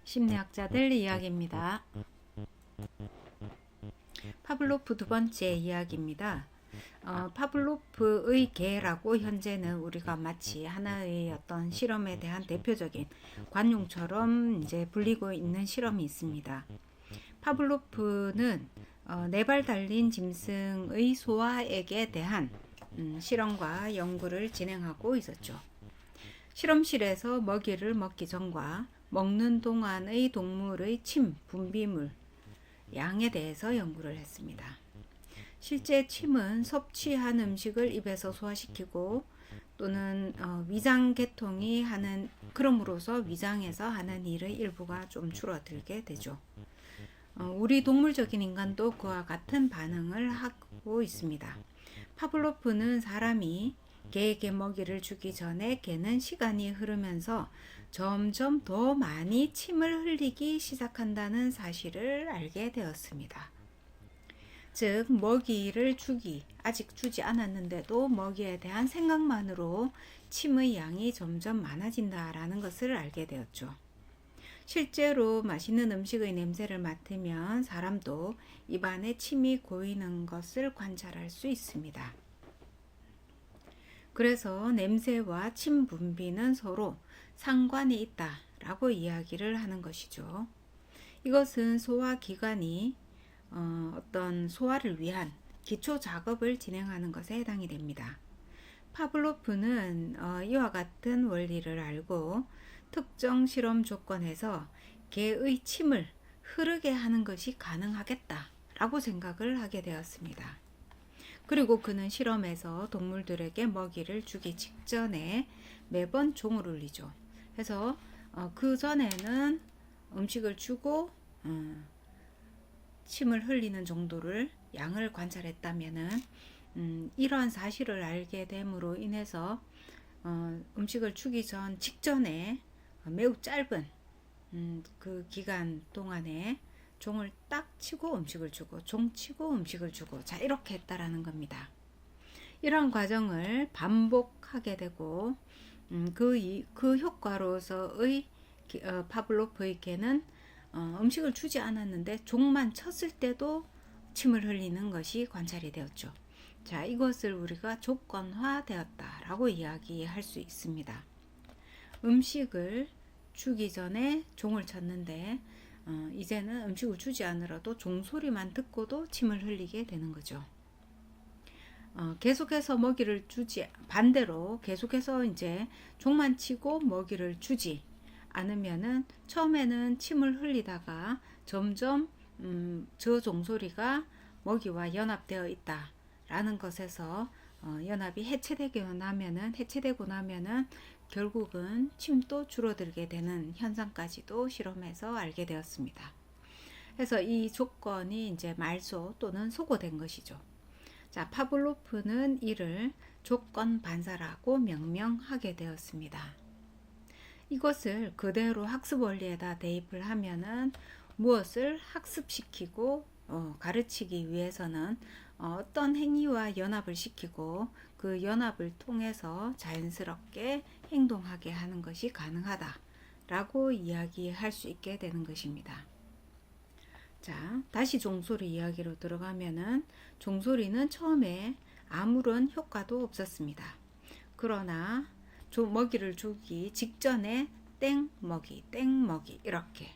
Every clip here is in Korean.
심리학자들 이야기입니다. 파블로프 두 번째 이야기입니다. 파블로프의 개라고 현재는 우리가 마치 하나의 어떤 실험에 대한 대표적인 관용처럼 이제 불리고 있는 실험이 있습니다. 파블로프는 네 발 달린 짐승의 소화액에 대한 실험과 연구를 진행하고 있었죠. 실험실에서 먹이를 먹기 전과 먹는 동안의 동물의 침, 분비물, 양에 대해서 연구를 했습니다. 실제 침은 섭취한 음식을 입에서 소화시키고 또는 위장 계통이 하는 그럼으로써 위장에서 하는 일의 일부가 좀 줄어들게 되죠. 우리 동물적인 인간도 그와 같은 반응을 하고 있습니다. 파블로프는 사람이 개에게 먹이를 주기 전에 개는 시간이 흐르면서 점점 더 많이 침을 흘리기 시작한다는 사실을 알게 되었습니다. 즉, 먹이를 아직 주지 않았는데도 먹이에 대한 생각만으로 침의 양이 점점 많아진다라는 것을 알게 되었죠. 실제로 맛있는 음식의 냄새를 맡으면 사람도 입안에 침이 고이는 것을 관찰할 수 있습니다. 그래서 냄새와 침 분비는 서로 상관이 있다라고 이야기를 하는 것이죠. 이것은 소화기관이 어떤 소화를 위한 기초 작업을 진행하는 것에 해당이 됩니다. 파블로프는 이와 같은 원리를 알고 특정 실험 조건에서 개의 침을 흐르게 하는 것이 가능하겠다라고 생각을 하게 되었습니다. 그리고 그는 실험에서 동물들에게 먹이를 주기 직전에 매번 종을 울리죠. 그래서 그 전에는 음식을 주고 침을 흘리는 정도를 양을 관찰했다면은 이러한 사실을 알게 됨으로 인해서 음식을 주기 직전에 매우 짧은 그 기간 동안에 종을 딱 치고 음식을 주고 종 치고 음식을 주고 자 이렇게 했다라는 겁니다. 이런 과정을 반복하게 되고 그 효과로서의 파블로프의 개는 음식을 주지 않았는데 종만 쳤을 때도 침을 흘리는 것이 관찰이 되었죠. 자, 이것을 우리가 조건화되었다라고 이야기할 수 있습니다. 음식을 주기 전에 종을 쳤는데 이제는 음식을 주지 않으라도 종소리만 듣고도 침을 흘리게 되는 거죠. 계속해서 먹이를 주지 반대로 계속해서 이제 종만 치고 먹이를 주지 않으면은 처음에는 침을 흘리다가 점점 저 종소리가 먹이와 연합되어 있다라는 것에서 연합이 해체되고 나면은 결국은 침도 줄어들게 되는 현상까지도 실험에서 알게 되었습니다. 그래서 이 조건이 이제 말소 또는 소거된 것이죠. 자, 파블로프는 이를 조건 반사라고 명명하게 되었습니다. 이것을 그대로 학습 원리에다 대입을 하면은 무엇을 학습시키고 가르치기 위해서는 어떤 행위와 연합을 시키고 그 연합을 통해서 자연스럽게 행동하게 하는 것이 가능하다라고 이야기할 수 있게 되는 것입니다. 자, 다시 종소리 이야기로 들어가면은 종소리는 처음에 아무런 효과도 없었습니다. 그러나 먹이를 주기 직전에 땡먹이 이렇게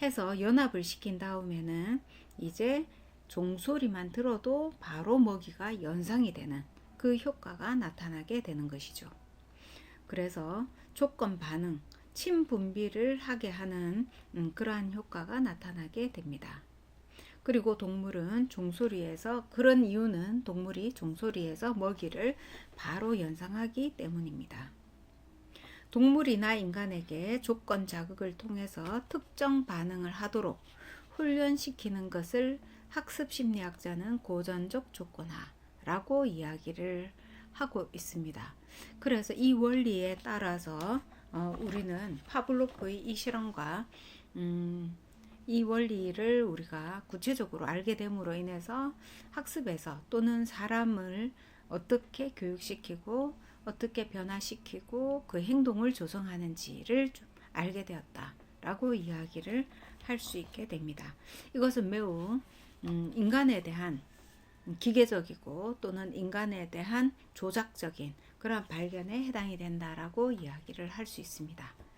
해서 연합을 시킨 다음에는 이제 종소리만 들어도 바로 먹이가 연상이 되는 그 효과가 나타나게 되는 것이죠. 그래서 조건 반응, 침 분비를 하게 하는 그러한 효과가 나타나게 됩니다. 그리고 동물은 종소리에서 그런 이유는 동물이 종소리에서 먹이를 바로 연상하기 때문입니다. 동물이나 인간에게 조건 자극을 통해서 특정 반응을 하도록 훈련시키는 것을 학습 심리학자는 고전적 조건화라고 이야기를 하고 있습니다. 그래서 이 원리에 따라서 우리는 파블로프의 이 실험과 이 원리를 우리가 구체적으로 알게 됨으로 인해서 학습에서 또는 사람을 어떻게 교육시키고 어떻게 변화시키고 그 행동을 조성하는지를 좀 알게 되었다 라고 이야기를 할 수 있게 됩니다. 이것은 매우 인간에 대한 기계적이고 또는 인간에 대한 조작적인 그런 발견에 해당이 된다라고 이야기를 할 수 있습니다.